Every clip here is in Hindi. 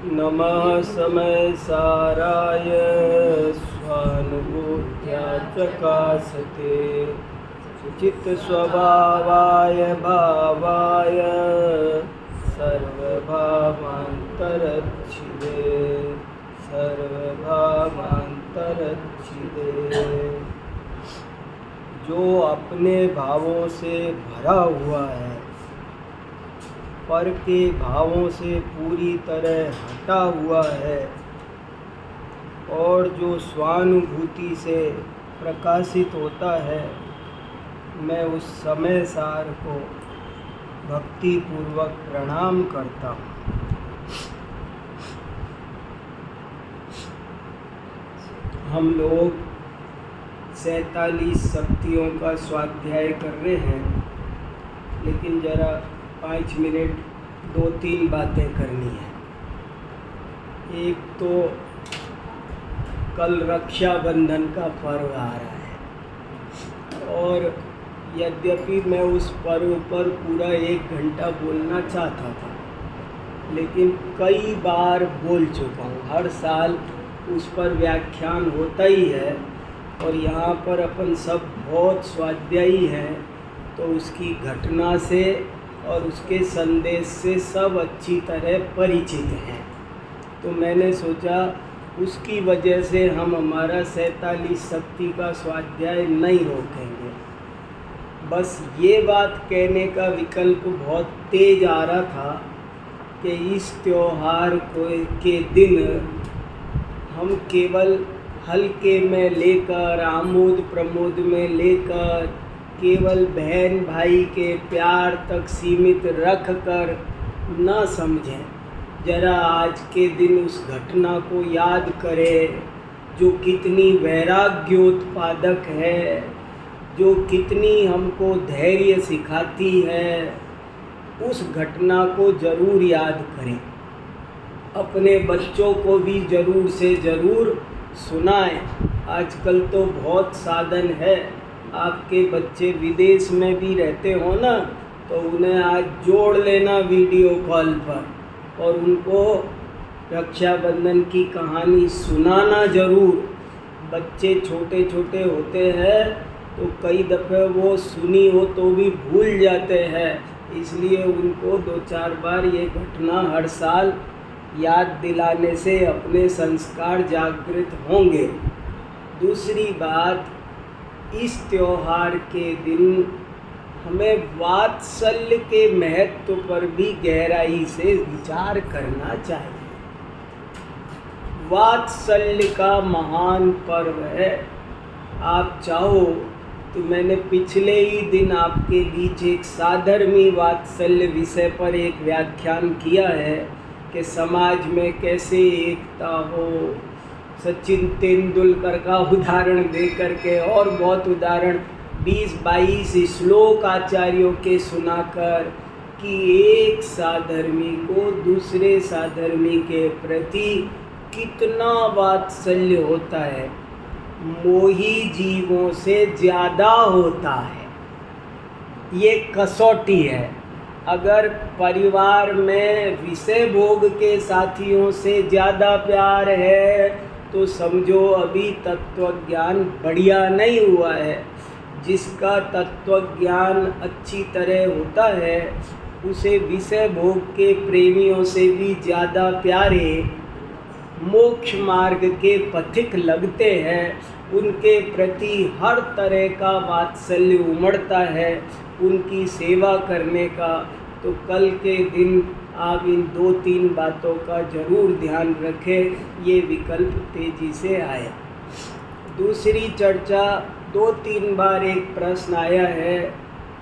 नमः समय साराय स्वानुभूत्या चकासते चित्त स्वभावाय भावाय सर्वभावान्तरच्छिदे सर्वभावान्तरच्छिदे। जो अपने भावों से भरा हुआ है, पर के भावों से पूरी तरह हटा हुआ है, और जो स्वानुभूति से प्रकाशित होता है, मैं उस समय सार को भक्ति पूर्वक प्रणाम करता हूँ। हम लोग 47 शक्तियों का स्वाध्याय कर रहे हैं, लेकिन ज़रा 5 मिनट 2-3 बातें करनी है। एक तो कल रक्षाबंधन का पर्व आ रहा है, और यद्यपि मैं उस पर्व पर पूरा 1 घंटा बोलना चाहता था, लेकिन कई बार बोल चुका हूँ। हर साल उस पर व्याख्यान होता ही है, और यहाँ पर अपन सब बहुत स्वाध्यायी हैं, तो उसकी घटना से और उसके संदेश से सब अच्छी तरह परिचित हैं। तो मैंने सोचा उसकी वजह से हम हमारा 47 शक्ति का स्वाध्याय नहीं रोकेंगे। बस ये बात कहने का विकल्प बहुत तेज आ रहा था कि इस त्योहार के दिन हम केवल हल्के में लेकर, आमोद प्रमोद में लेकर, केवल बहन भाई के प्यार तक सीमित रख कर न समझें। जरा आज के दिन उस घटना को याद करें, जो कितनी वैराग्योत्पादक है, जो कितनी हमको धैर्य सिखाती है। उस घटना को ज़रूर याद करें। अपने बच्चों को भी ज़रूर से ज़रूर सुनाएं। आजकल तो बहुत साधन है। आपके बच्चे विदेश में भी रहते हो ना, तो उन्हें आज जोड़ लेना वीडियो कॉल पर, और उनको रक्षाबंधन की कहानी सुनाना ज़रूर। बच्चे छोटे छोटे होते हैं, तो कई दफ़े वो सुनी हो तो भी भूल जाते हैं, इसलिए उनको 2-4 बार ये घटना हर साल याद दिलाने से अपने संस्कार जागृत होंगे। दूसरी बात, इस त्योहार के दिन हमें वात्सल्य के महत्व पर भी गहराई से विचार करना चाहिए। वात्सल्य का महान पर्व है। आप चाहो तो मैंने पिछले ही दिन आपके बीच एक साधर्मी वात्सल्य विषय पर एक व्याख्यान किया है कि समाज में कैसे एकता हो। सचिन तेंदुलकर का उदाहरण दे करके, और बहुत उदाहरण 20-22 श्लोक आचार्यों के सुनाकर, कि एक साधर्मी को दूसरे साधर्मी के प्रति कितना वात्सल्य होता है। मोही जीवों से ज़्यादा होता है। ये कसौटी है। अगर परिवार में विषय भोग के साथियों से ज़्यादा प्यार है, तो समझो अभी तत्वज्ञान बढ़िया नहीं हुआ है। जिसका तत्वज्ञान अच्छी तरह होता है, उसे विषय भोग के प्रेमियों से भी ज़्यादा प्यारे मोक्ष मार्ग के पथिक लगते हैं। उनके प्रति हर तरह का वात्सल्य उमड़ता है, उनकी सेवा करने का। तो कल के दिन आप इन 2-3 बातों का ज़रूर ध्यान रखें। ये विकल्प तेज़ी से आया। दूसरी चर्चा, 2-3 बार एक प्रश्न आया है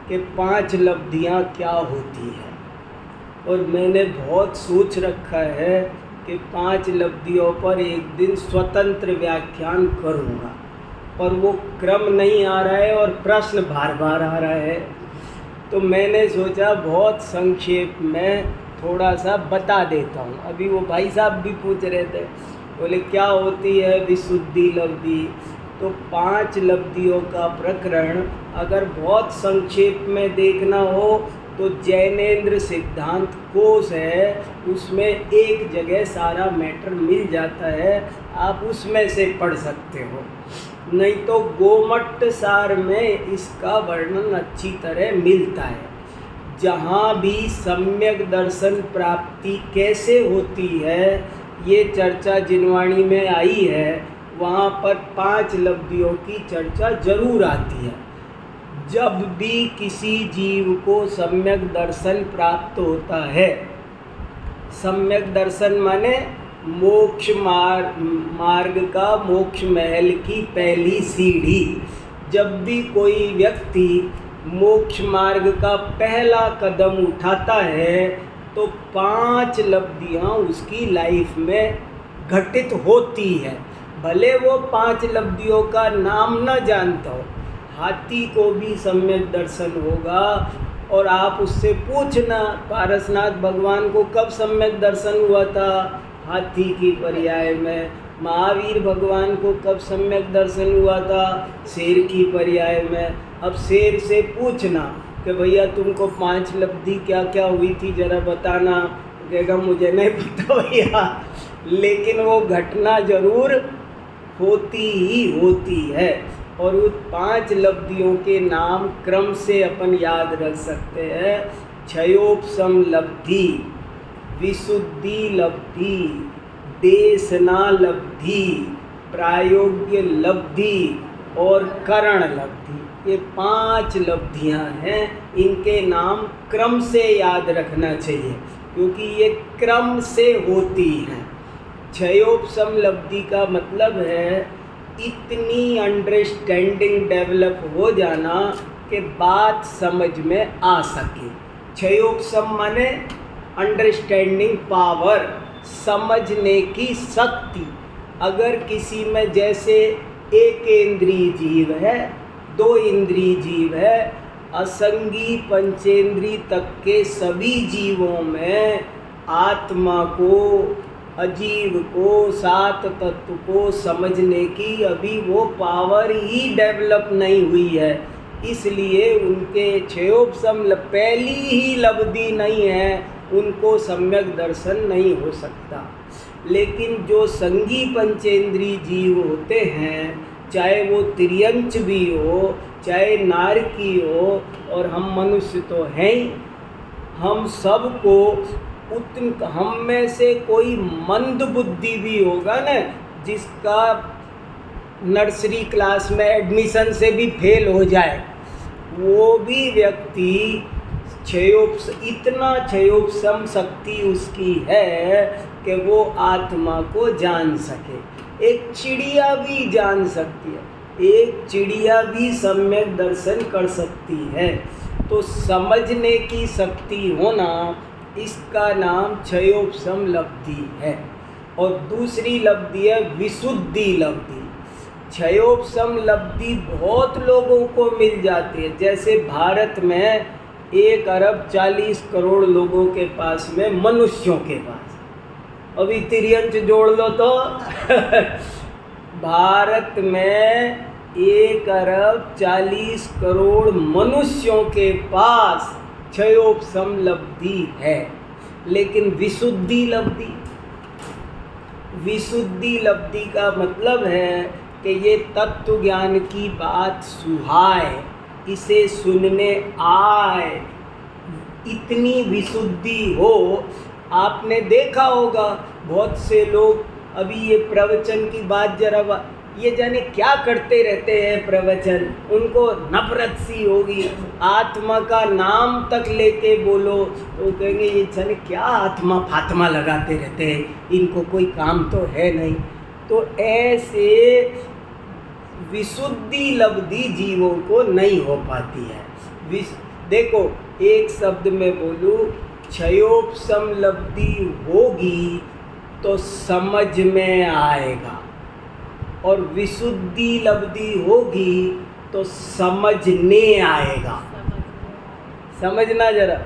कि 5 लब्धियाँ क्या होती हैं, और मैंने बहुत सोच रखा है कि 5 लब्धियों पर एक दिन स्वतंत्र व्याख्यान करूँगा, पर वो क्रम नहीं आ रहा है और प्रश्न बार बार आ रहा है। तो मैंने सोचा बहुत संक्षेप में थोड़ा सा बता देता हूँ। अभी वो भाई साहब भी पूछ रहे थे, बोले क्या होती है विशुद्धि लब्धि। तो 5 लब्धियों का प्रकरण अगर बहुत संक्षेप में देखना हो तो जैनेन्द्र सिद्धांत कोश है, उसमें एक जगह सारा मैटर मिल जाता है, आप उसमें से पढ़ सकते हो। नहीं तो गोमट्ट सार में इसका वर्णन अच्छी तरह मिलता है। जहाँ भी सम्यक दर्शन प्राप्ति कैसे होती है, ये चर्चा जिनवाणी में आई है, वहाँ पर 5 लब्धियों की चर्चा जरूर आती है। जब भी किसी जीव को सम्यक दर्शन प्राप्त होता है, सम्यक दर्शन माने मोक्ष मार्ग का, मोक्ष महल की पहली सीढ़ी। जब भी कोई व्यक्ति मोक्ष मार्ग का पहला कदम उठाता है तो 5 लब्धियाँ उसकी लाइफ में घटित होती है। भले वो 5 लब्धियों का नाम न जानता हो, हाथी को भी सम्यक दर्शन होगा। और आप उससे पूछना पारसनाथ भगवान को कब सम्यक दर्शन हुआ था, हाथी की पर्याय में। महावीर भगवान को कब सम्यक दर्शन हुआ था, शेर की पर्याय में। अब शेर से पूछना कि भैया तुमको 5 लब्धि क्या क्या हुई थी, जरा बताना। कहेगा मुझे नहीं पता भैया, लेकिन वो घटना जरूर होती ही होती है। और उस 5 लब्धियों के नाम क्रम से अपन याद रख सकते हैं। क्षयोपशम लब्धि, विशुद्धि लब्धि, देशना लब्धि, प्रायोग्य लब्धि और करण लब्धि। ये 5 लब्धियां हैं। इनके नाम क्रम से याद रखना चाहिए क्योंकि ये क्रम से होती हैं। क्षयोपशम लब्धि का मतलब है इतनी अंडरस्टैंडिंग डेवलप हो जाना कि बात समझ में आ सके। क्षयोपशम माने अंडरस्टैंडिंग पावर, समझने की शक्ति। अगर किसी में जैसे एक इंद्रिय जीव है, 2 इंद्रिय जीव है, असंगी पंचेंद्रिय तक के सभी जीवों में आत्मा को, अजीव को, 7 तत्व को समझने की अभी वो पावर ही डेवलप नहीं हुई है। इसलिए उनके क्षयोपशम पहली ही लब्धि नहीं है, उनको सम्यक दर्शन नहीं हो सकता। लेकिन जो संगी पंचेंद्रिय जीव होते हैं, चाहे वो तिर्यंच भी हो, चाहे नारकी हो, और हम मनुष्य तो हैं ही, हम सबको हम में से कोई मंद बुद्धि भी होगा न, जिसका नर्सरी क्लास में एडमिशन से भी फेल हो जाए, वो भी व्यक्ति इतना क्षयोपशम शक्ति उसकी है कि वो आत्मा को जान सके। एक चिड़िया भी जान सकती है, एक चिड़िया भी सम्यक दर्शन कर सकती है। तो समझने की शक्ति होना, इसका नाम क्षयोपशम लब्धि है। और दूसरी लब्धि है विशुद्धि लब्धि। क्षयोपशम लब्धि बहुत लोगों को मिल जाती है। जैसे भारत में 1 अरब 40 करोड़ लोगों के पास में, मनुष्यों के पास, अभी तिर्यंच जोड़ लो तो भारत में 1 अरब 40 करोड़ मनुष्यों के पास क्षयोपशम लब्धि है। लेकिन विशुद्धि लब्धि, विशुद्धि लब्धि का मतलब है कि ये तत्व ज्ञान की बात सुहाए, इसे सुनने आए, इतनी विशुद्धि हो। आपने देखा होगा बहुत से लोग, अभी ये प्रवचन की बात जरा, ये जाने क्या करते रहते हैं प्रवचन, उनको नफरत सी होगी। आत्मा का नाम तक लेके बोलो तो कहेंगे ये जाने क्या आत्मा फात्मा लगाते रहते हैं, इनको कोई काम तो है नहीं। तो ऐसे विशुद्धि लब्धि जीवों को नहीं हो पाती है। देखो एक शब्द में बोलूँ, क्षयोपशम लब्धि होगी तो समझ में आएगा, और विशुद्धि लब्धि होगी तो समझने आएगा। समझना जरा,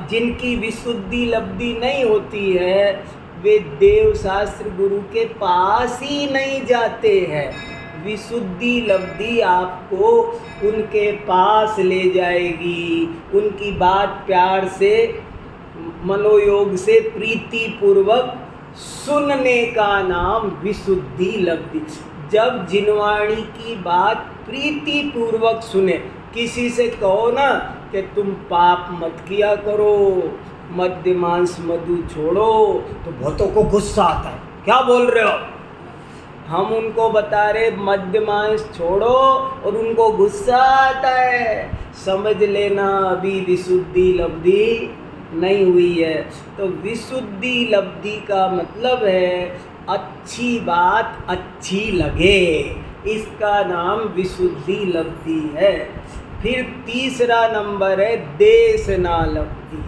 जिनकी विशुद्धि लब्धि नहीं होती है वे देव शास्त्र गुरु के पास ही नहीं जाते हैं। विशुद्धि लब्धि आपको उनके पास ले जाएगी। उनकी बात प्यार से, मनोयोग से, प्रीति पूर्वक सुनने का नाम विशुद्धि लब्धि। जब जिनवाणी की बात प्रीति पूर्वक सुने, किसी से कहो ना कि तुम पाप मत किया करो, मद्य मांस मधु छोड़ो, तो बहुतों को गुस्सा आता है, क्या बोल रहे हो। हम उनको बता रहे मद्य मांस छोड़ो और उनको गुस्सा आता है। समझ लेना अभी विशुद्धि लब्धि नहीं हुई है। तो विशुद्धि लब्धि का मतलब है अच्छी बात अच्छी लगे, इसका नाम विशुद्धि लब्धि है। फिर तीसरा नंबर है देशना लब्धि,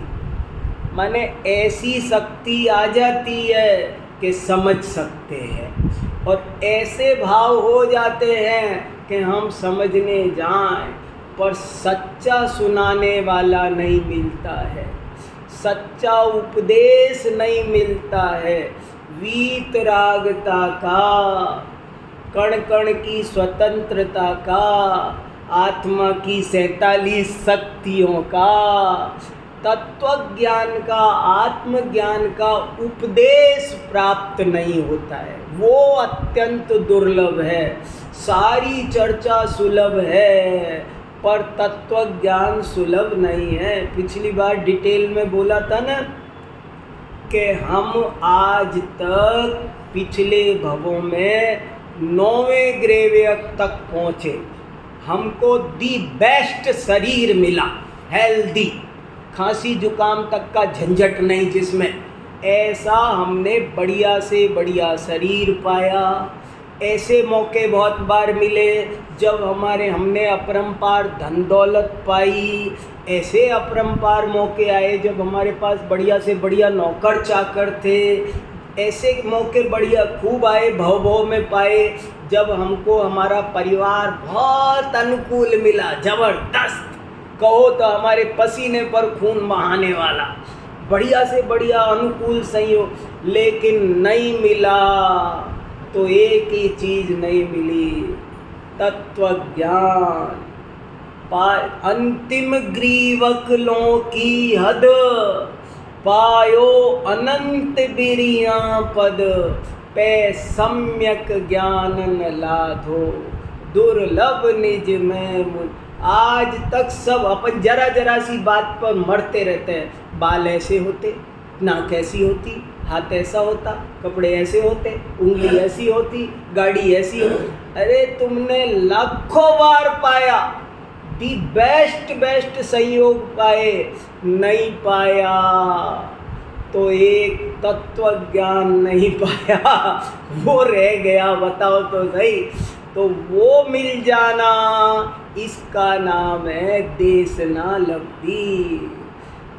माने ऐसी शक्ति आ जाती है कि समझ सकते हैं और ऐसे भाव हो जाते हैं कि हम समझने जाएं, पर सच्चा सुनाने वाला नहीं मिलता है, सच्चा उपदेश नहीं मिलता है। वीतरागता का, कण कण की स्वतंत्रता का, आत्मा की 47 शक्तियों का, तत्व ज्ञान का, आत्मज्ञान का उपदेश प्राप्त नहीं होता है, वो अत्यंत दुर्लभ है। सारी चर्चा सुलभ है पर तत्व ज्ञान सुलभ नहीं है। पिछली बार डिटेल में बोला था ना कि हम आज तक पिछले भवों में 9वें ग्रेवियर तक पहुँचे, हमको दी बेस्ट शरीर मिला, हेल्दी, खांसी जुकाम तक का झंझट नहीं जिसमें, ऐसा हमने बढ़िया से बढ़िया शरीर पाया। ऐसे मौके बहुत बार मिले जब हमने अपरंपार धन दौलत पाई, ऐसे अपरंपार मौके आए जब हमारे पास बढ़िया से बढ़िया नौकर चाकर थे, ऐसे मौके बढ़िया खूब आए, भव भव में पाए जब हमको हमारा परिवार बहुत अनुकूल मिला, ज़बरदस्त, कहो तो हमारे पसीने पर खून बहाने वाला, बढ़िया से बढ़िया अनुकूल संयोग। लेकिन नहीं मिला तो एक ही चीज़ नहीं मिली, तत्व ज्ञान। अंतिम ग्रीवक लो की हद, पायो अनंत बिरिया पद, पे सम्यक ज्ञान न लाधो, दुर्लभ निज में मुझ। आज तक सब अपन जरा जरा सी बात पर मरते रहते हैं। बाल ऐसे होते, नाक ऐसी होती, हाथ ऐसा होता, कपड़े ऐसे होते, उंगली ऐसी होती, गाड़ी ऐसी होती। अरे तुमने लाखों बार पाया, दी बेस्ट संयोग पाए, नहीं पाया तो एक तत्व ज्ञान नहीं पाया, वो रह गया, बताओ तो सही। तो वो मिल जाना, इसका नाम है देशना लब्धि।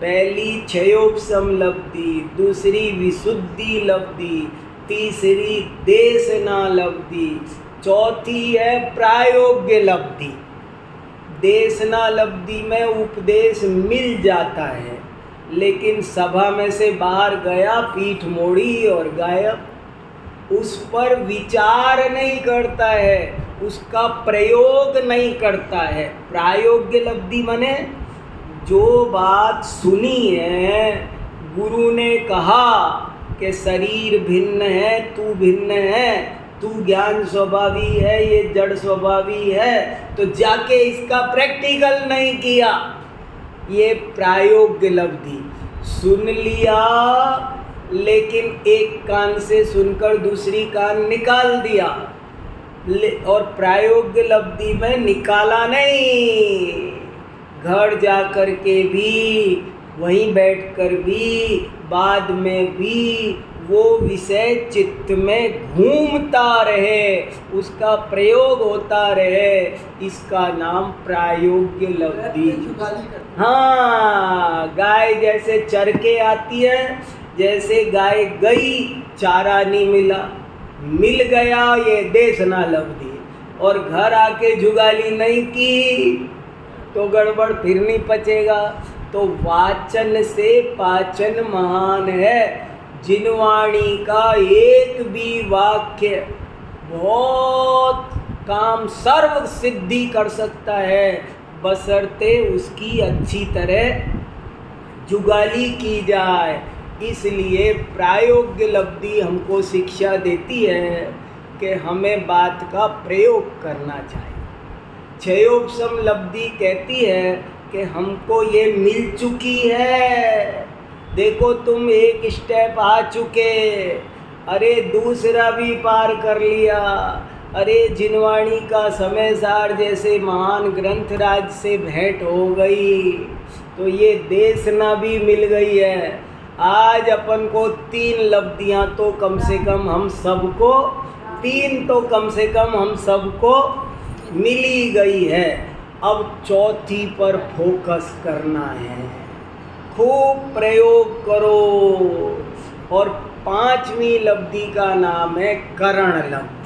पहली क्षयोपशम लब्धि, दूसरी विशुद्धि लब्धि, तीसरी देशना लब्धि, चौथी है प्रायोग्य लब्धि। देशना लब्धि में उपदेश मिल जाता है लेकिन सभा में से बाहर गया, पीठ मोड़ी और गायब, उस पर विचार नहीं करता है, उसका प्रयोग नहीं करता है। प्रायोग्य लब्धि माने जो बात सुनी है, गुरु ने कहा कि शरीर भिन्न है, तू भिन्न है, तू ज्ञान स्वभावी है, ये जड़ स्वभावी है, तो जाके इसका प्रैक्टिकल नहीं किया, ये प्रायोग्य लब्धि। सुन लिया लेकिन एक कान से सुनकर दूसरी कान निकाल दिया, और प्रायोग्य लब्धि में निकाला नहीं, घर जा कर के भी, वहीं बैठकर भी, बाद में भी वो विषय चित्त में घूमता रहे, उसका प्रयोग होता रहे, इसका नाम प्रायोग्य लब्धि। हाँ, गाय जैसे चर के आती है, जैसे गाय गई, चारा नहीं मिला, मिल गया, ये देशना लब्धि। और घर आके जुगाली नहीं की तो गड़बड़, फिर नहीं पचेगा। तो वाचन से पाचन महान है। जिनवाणी का एक भी वाक्य बहुत काम सर्व सिद्धि कर सकता है, बशर्ते उसकी अच्छी तरह जुगाली की जाए। इसलिए प्रायोग्य लब्धि हमको शिक्षा देती है कि हमें बात का प्रयोग करना चाहिए। क्षयोपशम लब्धि कहती है कि हमको ये मिल चुकी है, देखो तुम एक स्टेप आ चुके, अरे दूसरा भी पार कर लिया, अरे जिनवाणी का समय सार जैसे महान ग्रंथराज से भेंट हो गई, तो ये देशना भी मिल गई है। आज अपन को 3 लब्धियां तो कम से कम हम सबको, 3 तो कम से कम हम सबको मिली गई है। अब चौथी पर फोकस करना है, खूब प्रयोग करो। और 5वीं लब्धि का नाम है करण लब्धि।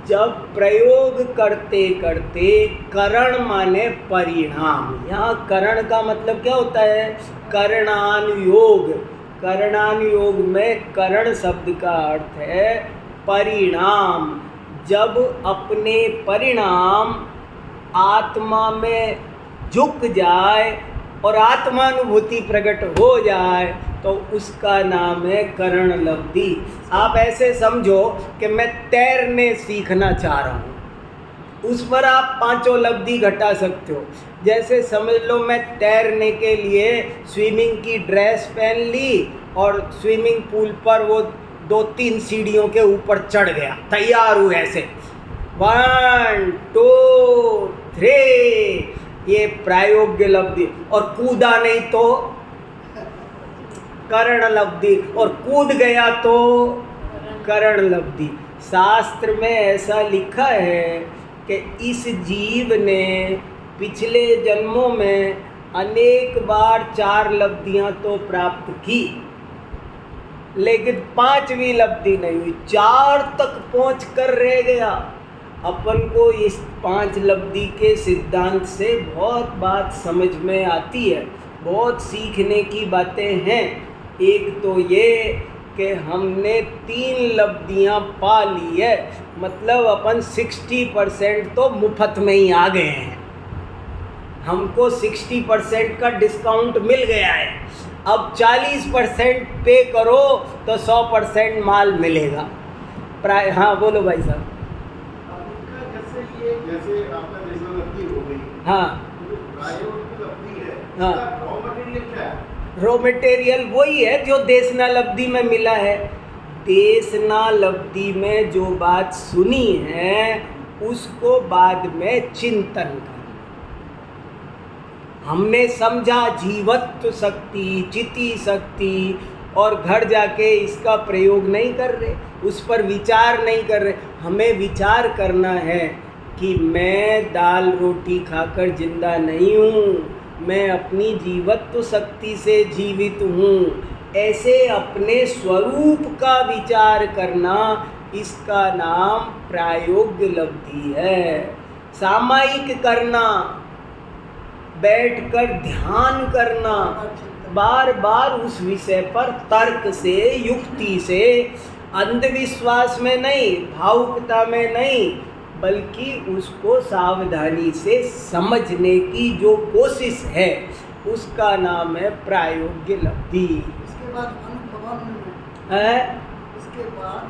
जब प्रयोग करते करते, करण माने परिणाम, यहाँ करण का मतलब क्या होता है? करणानुयोग। करणानुयोग में करण शब्द का अर्थ है परिणाम। जब अपने परिणाम आत्मा में झुक जाए और आत्मानुभूति प्रकट हो जाए तो उसका नाम है करण लब्धि। आप ऐसे समझो कि मैं तैरने सीखना चाह रहा हूँ, उस पर आप 5 लब्धि घटा सकते हो। जैसे समझ लो मैं तैरने के लिए स्विमिंग की ड्रेस पहन ली और स्विमिंग पूल पर वो 2-3 सीढ़ियों के ऊपर चढ़ गया, तैयार हूँ ऐसे 1 2 3, ये प्रायोग्य लब्धि। और कूदा नहीं तो करण लब्धि, और कूद गया तो करण लब्धि। शास्त्र में ऐसा लिखा है कि इस जीव ने पिछले जन्मों में अनेक बार 4 लब्धियां तो प्राप्त की, लेकिन 5वीं लब्धि नहीं हुई, 4 तक पहुँच कर रह गया। अपन को इस 5 लब्धि के सिद्धांत से बहुत बात समझ में आती है, बहुत सीखने की बातें हैं। एक तो ये कि हमने 3 लब्धियां पा ली है, मतलब अपन 60% तो मुफ्त में ही आ गए हैं। हमको 60% का डिस्काउंट मिल गया है। अब 40% पे करो तो 100% माल मिलेगा। हाँ बोलो भाई साहब। जैसे आपका देशना लब्धि हो गई, हाँ, तो प्रायोगिक लब्धि है, हाँ, रॉ मटेरियल क्या है? रॉ मटेरियल वही है जो देशना लब्धि में मिला है। देशना लब्धि में जो बात सुनी है उसको बाद में चिंतन करना। हमने समझा जीवत्व शक्ति, चिति शक्ति, और घर जाके इसका प्रयोग नहीं कर रहे, उस पर विचार नहीं कर रहे। हमें विचार करना है कि मैं दाल रोटी खाकर जिंदा नहीं हूँ, मैं अपनी जीवत्व शक्ति से जीवित हूँ। ऐसे अपने स्वरूप का विचार करना, इसका नाम प्रायोग्य लब्धि है। सामायिक करना, बैठकर ध्यान करना, बार बार उस विषय पर तर्क से, युक्ति से, अंधविश्वास में नहीं, भावुकता में नहीं, बल्कि उसको सावधानी से समझने की जो कोशिश है उसका नाम है प्रायोग्य लब्धि। इसके बाद अनुभव में है, इसके बाद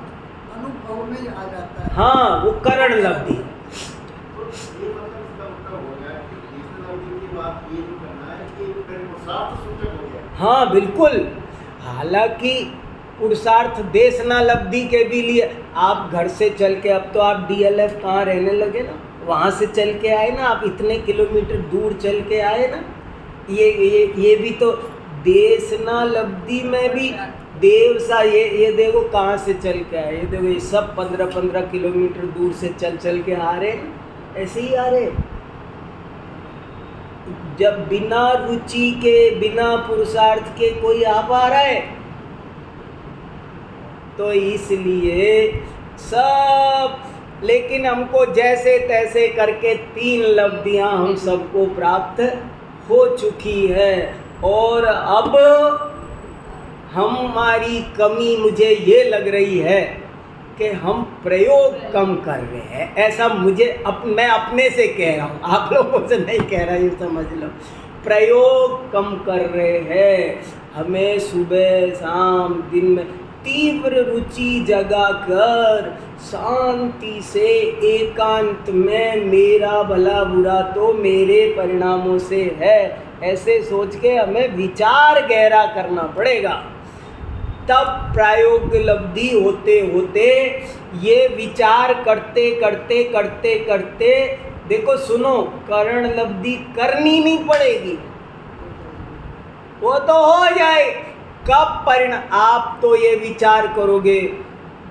अनुभव में आ जाता है। हाँ, वो करण लब्धि। तो ये मतलब इसका मतलब हो गया कि देशना लब्धि की बात ये नहीं करना है कि पुरुषार्थ सूचक हो गया। हाँ बिल्कुल। हालांकि पुरुषार्थ देशना लब्धि के भी लिए आप घर से चल के, अब तो आप DLF कहाँ रहने लगे ना, वहाँ से चल के आए ना, आप इतने किलोमीटर दूर चल के आए ना, ये भी तो देशना लब्धि में भी देव सा, ये देखो कहाँ से चल के आए, ये देखो ये सब 15-15 किलोमीटर दूर से चल के आ रहे, ऐसे ही आ रहे। जब बिना रुचि के, बिना पुरुषार्थ के कोई आ पा रहा है, तो इसलिए सब, लेकिन हमको जैसे तैसे करके 3 लब्धियां हम सबको प्राप्त हो चुकी है। और अब हमारी कमी मुझे ये लग रही है कि हम प्रयोग कम कर रहे हैं, ऐसा मुझे मैं अपने से कह रहा हूँ, आप लोगों से नहीं कह रहा, ये समझ लो। प्रयोग कम कर रहे हैं। हमें सुबह शाम दिन में तीव्र रुचि जगा कर शांति से एकांत में मेरा भला बुरा तो मेरे परिणामों से है, ऐसे सोच के हमें विचार गहरा करना पड़ेगा। तब प्रायोगिक लब्धि होते होते ये विचार करते करते करते करते देखो सुनो, करण लब्धि करनी नहीं पड़ेगी, वो तो हो जाए। कब परिणाम, आप तो ये विचार करोगे,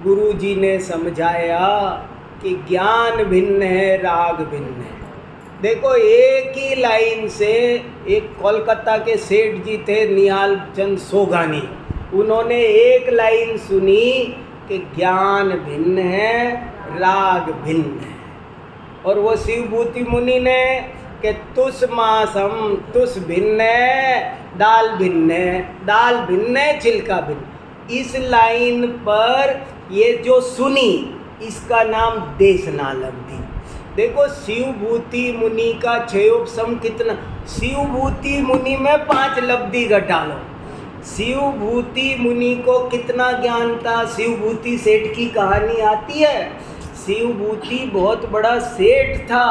गुरु जी ने समझाया कि ज्ञान भिन्न है, राग भिन्न है। देखो एक ही लाइन से, एक कोलकाता के सेठ जी थे निहाल चंद सोगानी, उन्होंने एक लाइन सुनी कि ज्ञान भिन्न है, राग भिन्न है। और वो शिवभूति मुनि ने कि तुस मासम, तुस भिन्न है, दाल भिन्न है, दाल भिन्न है, छिलका भिन्न। इस लाइन पर ये जो सुनी, इसका नाम देशनालब्धि। देखो शिवभूति मुनि का क्षयोपशम कितना, शिवभूति मुनि में 5 लब्धि घटा लो। शिवभूति मुनि को कितना ज्ञान था, शिवभूति सेठ की कहानी आती है। शिवभूति बहुत बड़ा सेठ था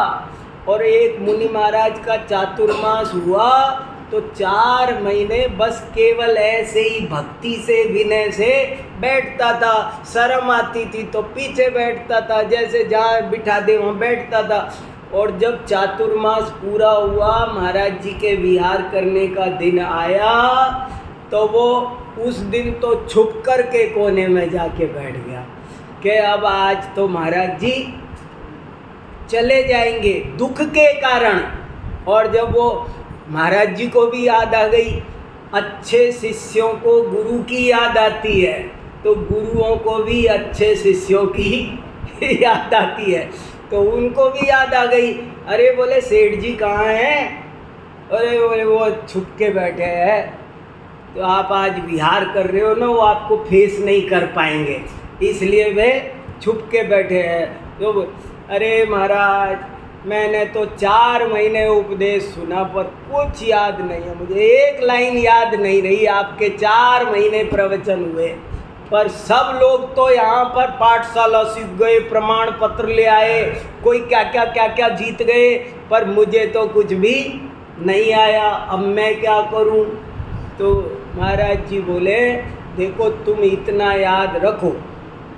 और एक मुनि महाराज का चातुर्मास हुआ तो 4 महीने बस केवल ऐसे ही भक्ति से विनय से बैठता था। शर्म आती थी तो पीछे बैठता था, जैसे जहाँ बिठा दे वहाँ बैठता था। और जब चातुर्मास पूरा हुआ, महाराज जी के विहार करने का दिन आया तो वो उस दिन तो छुप कर के कोने में जाके बैठ गया कि अब आज तो महाराज जी चले जाएंगे दुख के कारण। और जब वो महाराज जी को भी याद आ गई, अच्छे शिष्यों को गुरु की याद आती है तो गुरुओं को भी अच्छे शिष्यों की याद आती है, तो उनको भी याद आ गई। अरे बोले सेठ जी कहाँ हैं? अरे बोले वो छुप के बैठे हैं, तो आप आज विहार कर रहे हो ना, वो आपको फेस नहीं कर पाएंगे, इसलिए वे छुप के बैठे हैं। तो अरे महाराज मैंने तो 4 महीने उपदेश सुना पर कुछ याद नहीं है मुझे, एक लाइन याद नहीं रही। आपके 4 महीने प्रवचन हुए पर सब लोग तो यहाँ पर पाठशाला सीख गए, प्रमाण पत्र ले आए, कोई क्या क्या जीत गए, पर मुझे तो कुछ भी नहीं आया। अब मैं क्या करूँ? तो महाराज जी बोले देखो तुम इतना याद रखो,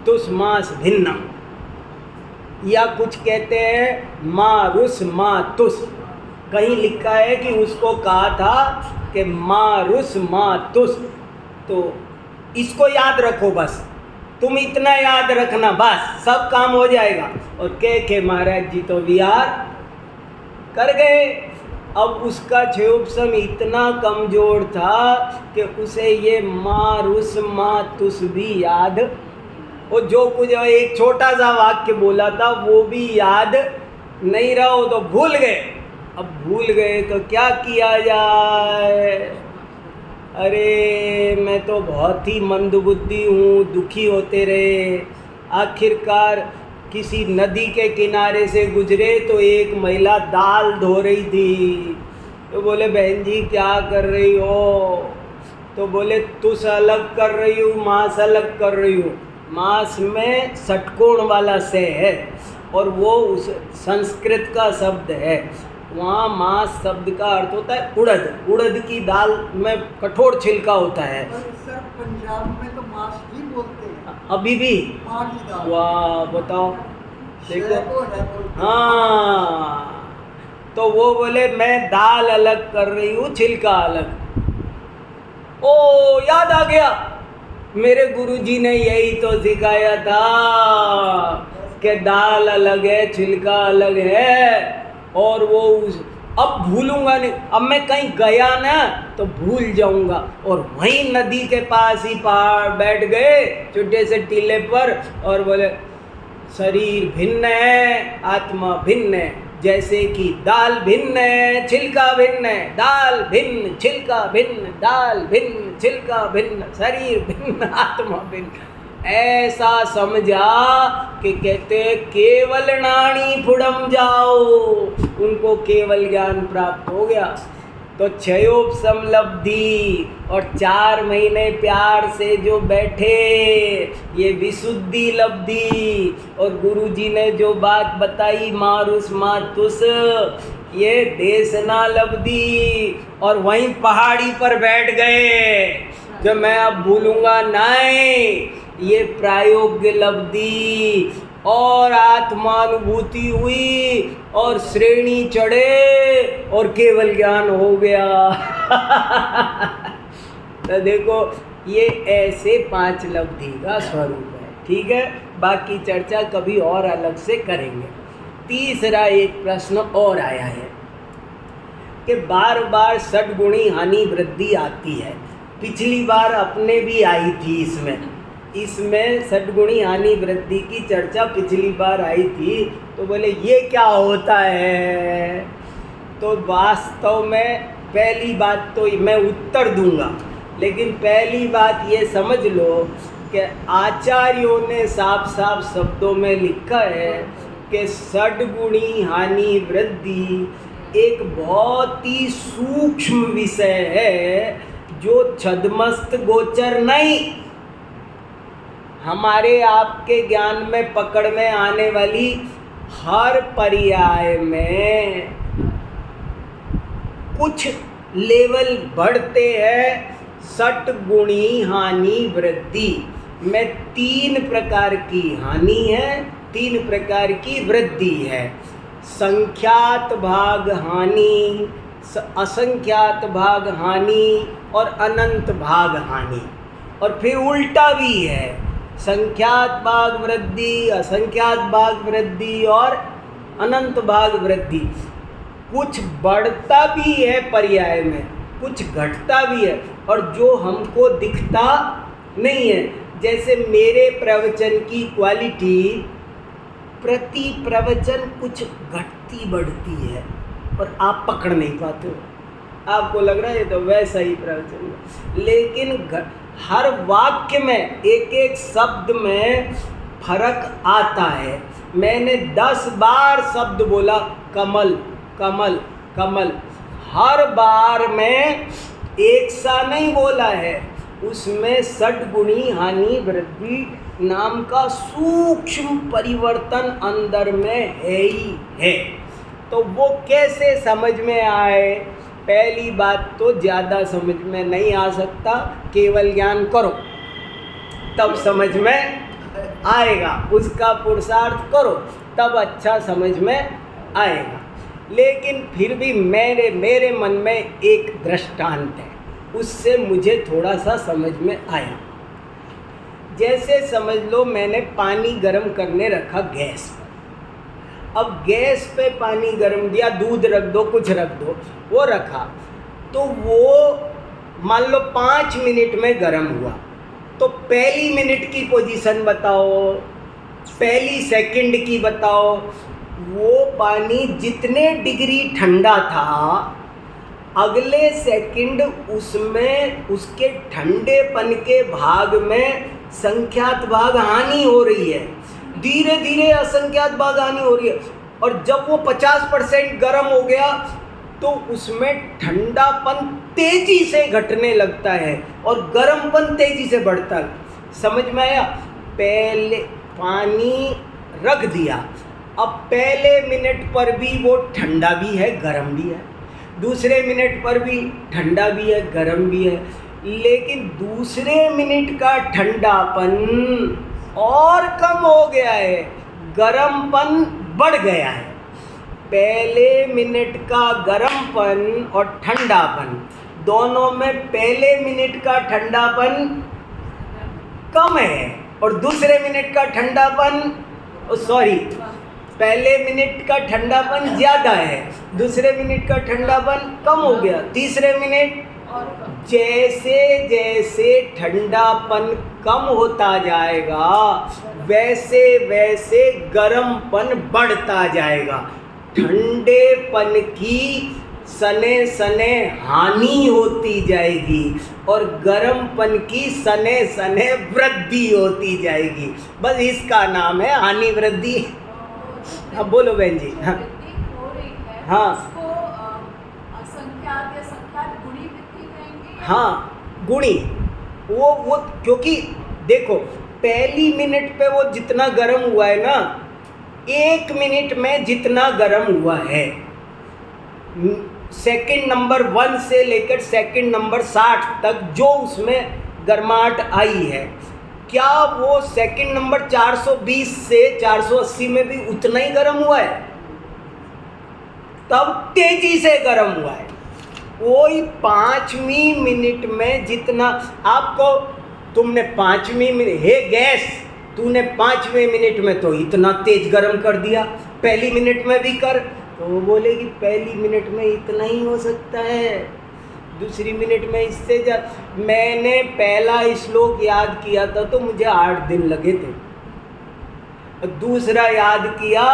तुस मास भिन्नम, या कुछ कहते हैं मारुस मातुस। कहीं लिखा है कि उसको कहा था कि मारुस मातुस। तो इसको याद रखो, बस तुम इतना याद रखना, बस सब काम हो जाएगा। और कह के महाराज जी तो विहार कर गए। अब उसका क्षयोपशम इतना कमज़ोर था कि उसे ये मारुस मातुस भी याद, वो जो कुछ एक छोटा सा वाक्य बोला था वो भी याद नहीं रहा, वो तो भूल गए। अब भूल गए तो क्या किया जाए? अरे मैं तो बहुत ही मंदबुद्धि हूँ, दुखी होते रहे। आखिरकार किसी नदी के किनारे से गुजरे तो एक महिला दाल धो रही थी। तो बोले बहन जी क्या कर रही हो? तो बोले तुस अलग कर रही हूँ, मांस अलग कर रही हूँ। मांस में षटकोण वाला से है और वो उस संस्कृत का शब्द है। वहाँ मांस शब्द का अर्थ होता है उड़द, उड़द की दाल में कठोर छिलका होता है। सर पंजाब में तो मांस ही बोलते हैं अभी भी। मां की दाल। वाह बताओ, देखो बोलते हैं। हाँ, तो वो बोले मैं दाल अलग कर रही हूँ, छिलका अलग। ओ याद आ गया, मेरे गुरुजी ने यही तो सिखाया था कि दाल अलग है, छिलका अलग है। और वो अब भूलूंगा नहीं, अब मैं कहीं गया ना तो भूल जाऊंगा। और वहीं नदी के पास ही पहाड़ बैठ गए छोटे से टीले पर और बोले शरीर भिन्न है, आत्मा भिन्न है, जैसे कि दाल भिन्न है, छिलका भिन्न है, दाल भिन्न, छिलका भिन्न, दाल भिन्न, छिलका भिन्न, शरीर भिन्न, आत्मा भिन्न। ऐसा समझा कि कहते केवल नाणी फुड़म जाओ, उनको केवल ज्ञान प्राप्त हो गया। तो क्षयोपशम लब्धि और 4 महीने प्यार से जो बैठे ये विशुद्धि लब्धि, और गुरुजी ने जो बात बताई मारुस मातुस ये देशना लब्धि, और वहीं पहाड़ी पर बैठ गए जो मैं अब भूलूंगा नहीं, ये प्रायोग्य लब्धि, और आत्मानुभूति हुई और श्रेणी चढ़े और केवल ज्ञान हो गया। तो देखो ये ऐसे 5 लब्धि का स्वरूप है। ठीक है, बाकी चर्चा कभी और अलग से करेंगे। तीसरा एक प्रश्न और आया है कि बार बार षड्गुणी हानि वृद्धि आती है। पिछली बार अपने भी आई थी, इसमें षड्गुणी हानि वृद्धि की चर्चा पिछली बार आई थी। तो बोले ये क्या होता है? तो वास्तव में पहली बात तो मैं उत्तर दूंगा, लेकिन पहली बात ये समझ लो कि आचार्यों ने साफ साफ शब्दों में लिखा है कि षड्गुणी हानि वृद्धि एक बहुत ही सूक्ष्म विषय है जो छद्मस्त गोचर नहीं, हमारे आपके ज्ञान में पकड़ में आने वाली हर पर्याय में कुछ लेवल बढ़ते हैं। षट्गुणी हानि वृद्धि में 3 प्रकार की हानि है, 3 प्रकार की वृद्धि है। संख्यात भाग हानि, असंख्यात भाग हानि और अनंत भाग हानि, और फिर उल्टा भी है, संख्यात भाग वृद्धि, असंख्यात भाग वृद्धि और अनंत भाग वृद्धि। कुछ बढ़ता भी है पर्याय में, कुछ घटता भी है, और जो हमको दिखता नहीं है। जैसे मेरे प्रवचन की क्वालिटी प्रति प्रवचन कुछ घटती बढ़ती है और आप पकड़ नहीं पाते हो, आपको लग रहा है ये तो वैसा ही प्रवचन है, लेकिन हर वाक्य में एक एक शब्द में फर्क आता है। मैंने 10 बार शब्द बोला कमल कमल कमल, हर बार में एक सा नहीं बोला है, उसमें षड्गुणी हानि वृद्धि नाम का सूक्ष्म परिवर्तन अंदर में है ही है। तो वो कैसे समझ में आए? पहली बात तो ज़्यादा समझ में नहीं आ सकता, केवल ज्ञान करो तब समझ में आएगा, उसका पुरुषार्थ करो तब अच्छा समझ में आएगा। लेकिन फिर भी मेरे मन में एक दृष्टांत है, उससे मुझे थोड़ा सा समझ में आया। जैसे समझ लो मैंने पानी गर्म करने रखा गैस पर, अब गैस पे पानी गर्म दिया, दूध रख दो कुछ रख दो, वो रखा तो वो मान लो 5 मिनट में गर्म हुआ। तो पहली मिनट की पोजीशन बताओ, पहली सेकंड की बताओ, वो पानी जितने डिग्री ठंडा था अगले सेकंड उसमें उसके ठंडेपन के भाग में संख्यात भाग हानि हो रही है, धीरे धीरे असंख्यात भाग हानि हो रही है। और जब वो 50% गर्म हो गया तो उसमें ठंडापन तेजी से घटने लगता है और गर्मपन तेजी से बढ़ता है। समझ में आया? पहले पानी रख दिया, अब पहले मिनट पर भी वो ठंडा भी है गर्म भी है, दूसरे मिनट पर भी ठंडा भी है गर्म भी है, लेकिन दूसरे मिनट का ठंडापन और कम हो गया है, गर्मपन बढ़ गया है। पहले मिनट का गर्मपन और ठंडापन दोनों में पहले मिनट का ठंडापन कम है और दूसरे मिनट का ठंडापन पहले मिनट का ठंडापन ज़्यादा है, दूसरे मिनट का ठंडापन कम हो गया, तीसरे मिनट। जैसे जैसे ठंडापन कम होता जाएगा वैसे वैसे गर्मपन बढ़ता जाएगा। ठंडेपन की सने सने हानि होती जाएगी और गर्मपन की सने सने वृद्धि होती जाएगी। बस इसका नाम है हानि वृद्धि। हाँ बोलो बहन जी। हाँ हो रही है, हाँ उसको असंख्यात या संख्यात गुणी वृद्धि कहेंगे। हाँ गुणी। वो क्योंकि देखो पहली मिनट पे वो जितना गर्म हुआ है ना, 1 मिनट में जितना गर्म हुआ है, सेकंड नंबर 1 से लेकर सेकंड नंबर 60 तक जो उसमें गर्माहट आई है, क्या वो सेकंड नंबर 420 से 480 में भी उतना ही गर्म हुआ है? तब तेजी से गर्म हुआ है। वही 5वीं मिनट में जितना आपको, तुमने 5वीं मिनट, हे गैस तूने 5वें मिनट में तो इतना तेज गर्म कर दिया, पहली मिनट में भी कर, तो वो बोलेगी पहली मिनट में इतना ही हो सकता है, दूसरी मिनट में इससे मैंने पहला श्लोक याद किया था तो मुझे 8 दिन लगे थे, दूसरा याद किया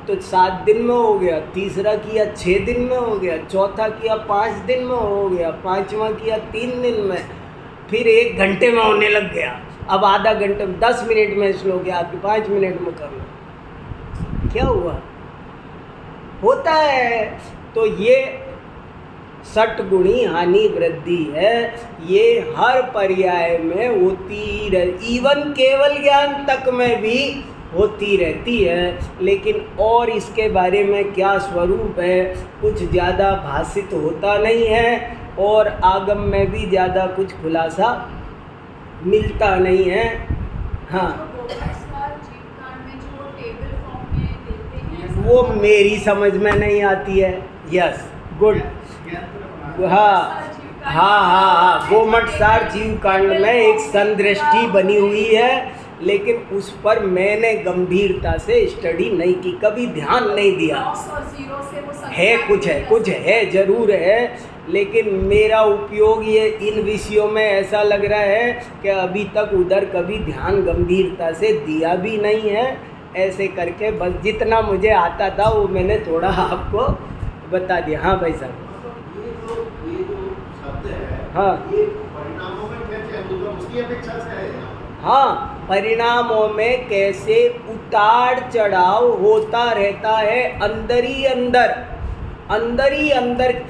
तो 7 दिन में हो गया, तीसरा किया 6 दिन में हो गया, चौथा किया 5 दिन में हो गया, 5वां किया 3 दिन में, फिर 1 घंटे में होने लग गया। अब आधा घंटे में 10 मिनट में श्लोक याद कि 5 मिनट में कर लो। क्या हुआ? होता है। तो ये षटगुणी हानि वृद्धि है, ये हर पर्याय में होती रही, इवन केवल ज्ञान तक में भी होती रहती है। लेकिन और इसके बारे में क्या स्वरूप है, कुछ ज़्यादा भाषित होता नहीं है और आगम में भी ज़्यादा कुछ खुलासा मिलता नहीं है। हाँ वो मेरी समझ में नहीं आती है। Yes good. हाँ हाँ हाँ हाँ गोमटसार जीव कांड में एक संदृष्टि बनी हुई है, लेकिन उस पर मैंने गंभीरता से स्टडी नहीं की, कभी ध्यान नहीं दिया। है कुछ है ज़रूर है, लेकिन मेरा उपयोग ये इन विषयों में ऐसा लग रहा है कि अभी तक उधर कभी ध्यान गंभीरता से दिया भी नहीं है। ऐसे करके बस जितना मुझे आता था वो मैंने थोड़ा आपको बता दिया। हाँ भाई साहब। ये जो शब्द है, हाँ ये परिणामों में कैसे मतलब उसकी अपेक्षा से है? हाँ परिणामों में कैसे उतार चढ़ाव होता रहता है, अंदर ही अंदर।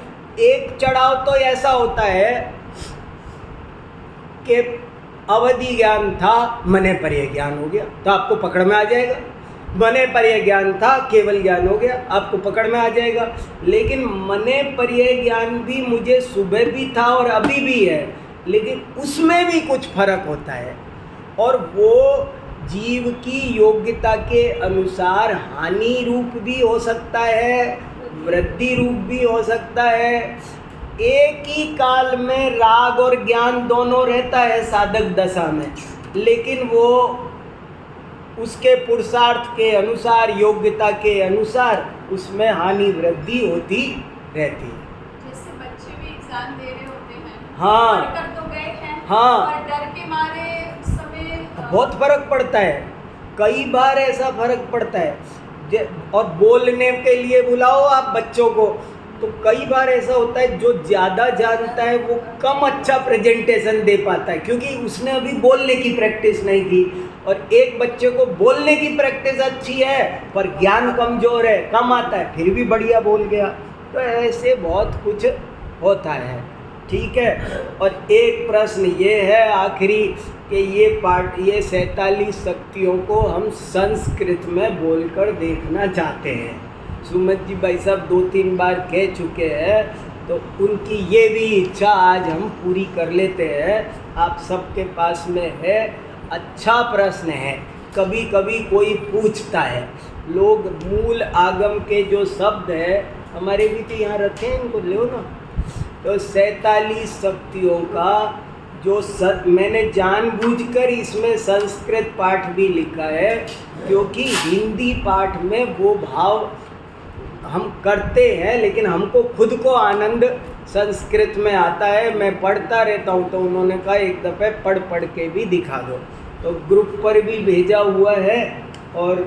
एक चढ़ाव तो ऐसा होता है कि अवधि ज्ञान था, मने पर्य ज्ञान हो गया तो आपको पकड़ में आ जाएगा। मने पर्य ज्ञान था, केवल ज्ञान हो गया, आपको पकड़ में आ जाएगा। लेकिन मने पर्य ज्ञान भी मुझे सुबह भी था और अभी भी है, लेकिन उसमें भी कुछ फर्क होता है और वो जीव की योग्यता के अनुसार हानि रूप भी हो सकता है, वृद्धि रूप भी हो सकता है। एक ही काल में राग और ज्ञान दोनों रहता है साधक दशा में, लेकिन वो उसके पुरुषार्थ के अनुसार, योग्यता के अनुसार उसमें हानि वृद्धि होती रहती है। जैसे बच्चे भी एग्जाम दे रहे होते हैं, हाँ पढ़कर तो गए हैं, हाँ पर डर के मारे उस समय बहुत फर्क पड़ता है, कई बार ऐसा फर्क पड़ता है। और बोलने के लिए बुलाओ आप बच्चों को तो कई बार ऐसा होता है जो ज़्यादा जानता है वो कम अच्छा प्रेजेंटेशन दे पाता है, क्योंकि उसने अभी बोलने की प्रैक्टिस नहीं की। और एक बच्चे को बोलने की प्रैक्टिस अच्छी है पर ज्ञान कमज़ोर है, कम आता है, फिर भी बढ़िया बोल गया। तो ऐसे बहुत कुछ होता है, ठीक है। और एक प्रश्न ये है आखिरी कि ये 47 शक्तियों को हम संस्कृत में बोलकर देखना चाहते हैं। सुमित जी भाई साहब 2-3 बार कह चुके हैं, तो उनकी ये भी इच्छा आज हम पूरी कर लेते हैं। आप सबके पास में है, अच्छा प्रश्न है। कभी कभी कोई पूछता है, लोग मूल आगम के जो शब्द है हमारे भी तो यहाँ रखे हैं, इनको लो ना। तो 47 शक्तियों का जो मैंने जानबूझकर इसमें संस्कृत पाठ भी लिखा है, क्योंकि हिंदी पाठ में वो भाव हम करते हैं, लेकिन हमको खुद को आनंद संस्कृत में आता है। मैं पढ़ता रहता हूँ, तो उन्होंने कहा एक दफ़े पढ़ के भी दिखा दो, तो ग्रुप पर भी भेजा हुआ है और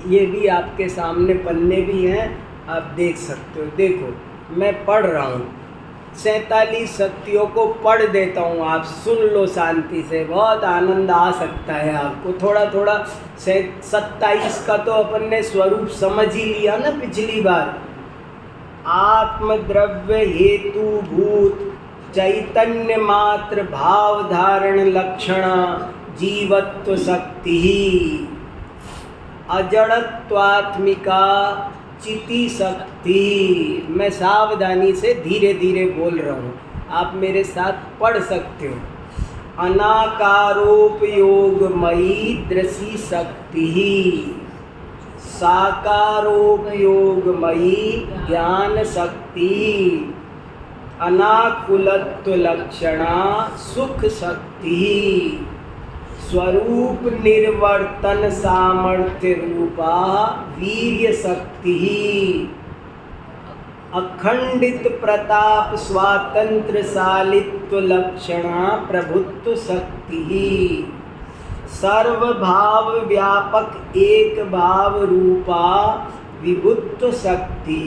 ये भी आपके सामने पन्ने भी हैं, आप देख सकते हो। देखो मैं पढ़ रहा हूँ, 47 शक्तियों को पढ़ देता हूँ, आप सुन लो शांति से, बहुत आनंद आ सकता है आपको। थोड़ा थोड़ा 27 का तो अपन ने स्वरूप समझ ही लिया ना पिछली बार। आत्म द्रव्य हेतु भूत चैतन्य मात्र भाव धारण लक्षण जीवत्व शक्ति अजड़त्वात्मिका चिति शक्ति। मैं सावधानी से धीरे धीरे बोल रहा हूँ, आप मेरे साथ पढ़ सकते हो। अनाकारोपयोगमयी दृशी शक्ति साकारोपयोगमयी ज्ञान शक्ति अनाकुलत्व लक्षणा सुख शक्ति स्वरूप निर्वर्तन सामर्थ्य रूपा वीर्य शक्ति अखंडित प्रताप स्वातंत्रशालित्व लक्षणा प्रभुत्व शक्ति सर्वभाव व्यापक एक भाव रूपा विभुत्व शक्ति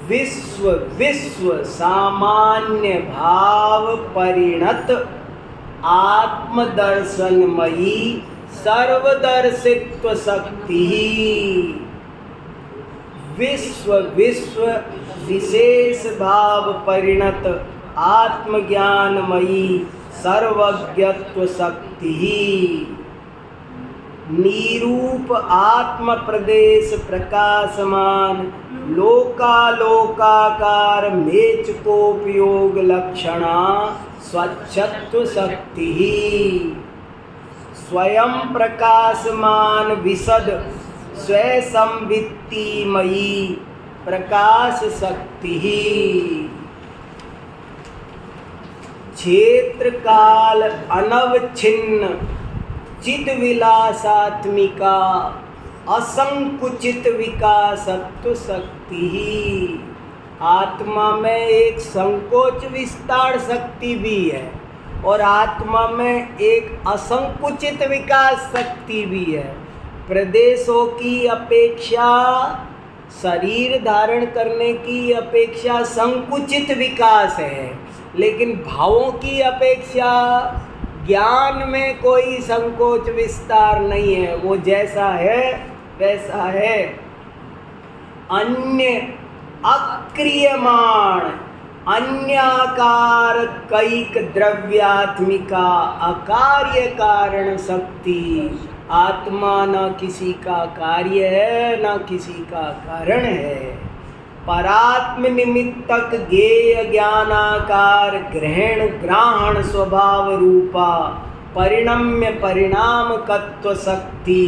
विश्व विश्व सामान्य भाव परिणत आत्मदर्शनमयी सर्वदर्शित्व शक्ति विश्व विश्व विशेष भाव परिणत आत्मज्ञानमयी सर्वज्ञत्व शक्ति निरूप आत्म प्रदेश प्रकाशमान लोकालोकाकार मेचकोपयोग लक्षणा स्वच्छत्व शक्ति स्वयं प्रकाशमान विशद स्वसंवित्तिमयी प्रकाश शक्ति क्षेत्र काल अनवच्छिन्न चित विलासात्मिका असंकुचित विकासत्व शक्ति। आत्मा में एक संकोच विस्तार शक्ति भी है और आत्मा में एक असंकुचित विकास शक्ति भी है। प्रदेशों की अपेक्षा शरीर धारण करने की अपेक्षा संकुचित विकास है, लेकिन भावों की अपेक्षा ज्ञान में कोई संकोच विस्तार नहीं है, वो जैसा है वैसा है। अन्य अक्रियमाण अन्याकार कैक द्रव्यात्मिका अकार्य कारण शक्ति। आत्मा न किसी का कार्य है न किसी का कारण है। परात्म निमित्तक गेय ज्ञानाकार ग्रहण ग्राहण स्वभाव रूपा परिणम्य परिणाम कत्व शक्ति।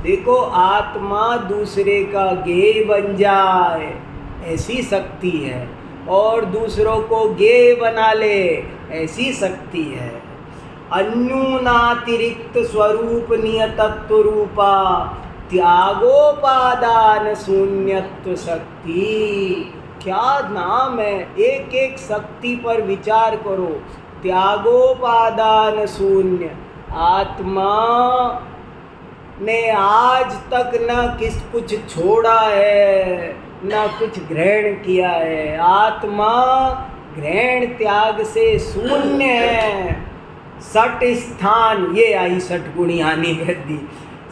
देखो, आत्मा दूसरे का गेय बन जाए ऐसी शक्ति है और दूसरों को गेय बना ले ऐसी शक्ति है। अन्यूनातिरिक्त स्वरूप नियतत्व रूपा त्यागोपादान शून्यत्व शक्ति। क्या नाम है, एक एक शक्ति पर विचार करो। त्यागोपादान शून्य। आत्मा ने आज तक न कुछ छोड़ा है न कुछ ग्रहण किया है। आत्मा ग्रहण त्याग से शून्य है। सट स्थान, ये आई सट गुणी हानि वृद्धि।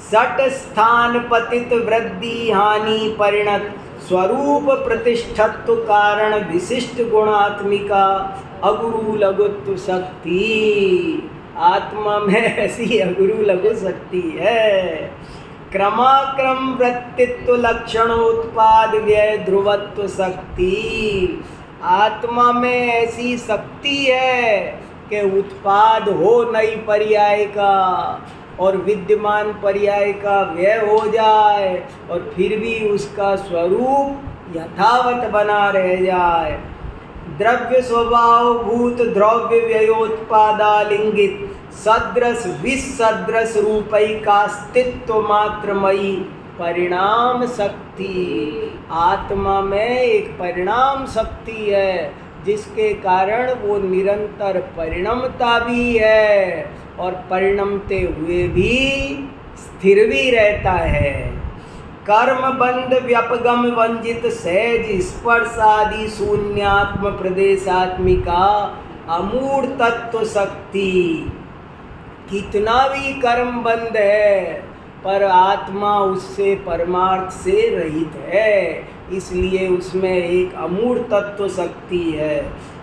सट स्थान पतित वृद्धि हानि परिणत स्वरूप प्रतिष्ठत्व कारण विशिष्ट गुणात्मिका अगुरु लघुत्व शक्ति। आत्मा में ऐसी अगुरु लघु शक्ति है। क्रमाक्रम वृत्तित्व लक्षणोत्पाद व्यय ध्रुवत्व शक्ति। आत्मा में ऐसी शक्ति है कि उत्पाद हो नई पर्याय का और विद्यमान पर्याय का व्यय हो जाए और फिर भी उसका स्वरूप यथावत बना रह जाए। द्रव्य स्वभाव भूत द्रव्य व्ययोत्पादालिंगित सदृश विसदृश रूपैकास्तित्व मात्रमयी परिणाम शक्ति। आत्मा में एक परिणाम शक्ति है जिसके कारण वो निरंतर परिणमता भी है और परिणमते हुए भी स्थिर भी रहता है। कर्म बंध व्यपगम वंजित सहज स्पर्शादि शून्यात्म प्रदेशात्मिका अमूढ़ तत्व शक्ति। कितना भी कर्म बंध है पर आत्मा उससे परमार्थ से रहित है, इसलिए उसमें एक अमूढ़ तत्व शक्ति है।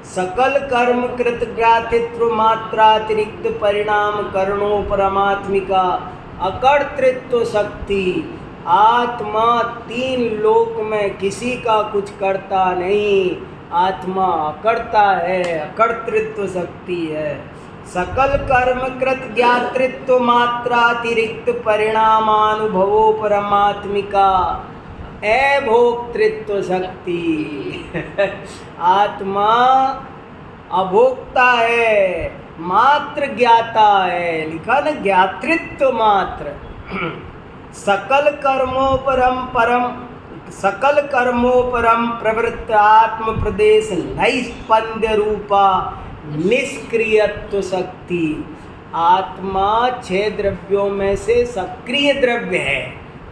सकल कर्म कृत ग्राथित्व मात्रातिरिक्त परिणाम करणों परमात्मिका अकर्तृत्व शक्ति। आत्मा तीन लोक में किसी का कुछ करता नहीं, आत्मा अकर्ता है, अकर्तृत्व शक्ति है। सकल कर्म कृत ज्ञातृत्व मात्रातिरिक्त परिणामानुभवो परमात्मिका अभोक्तृत्व शक्ति। आत्मा अभोक्ता है, मात्र ज्ञाता है, लिखा न ज्ञातृत्व मात्र। सकल कर्मोपरम प्रवृत्त आत्म प्रदेश नैष्पंद्य रूपा निष्क्रियत्व शक्ति। आत्मा 6 द्रव्यों में से सक्रिय द्रव्य है,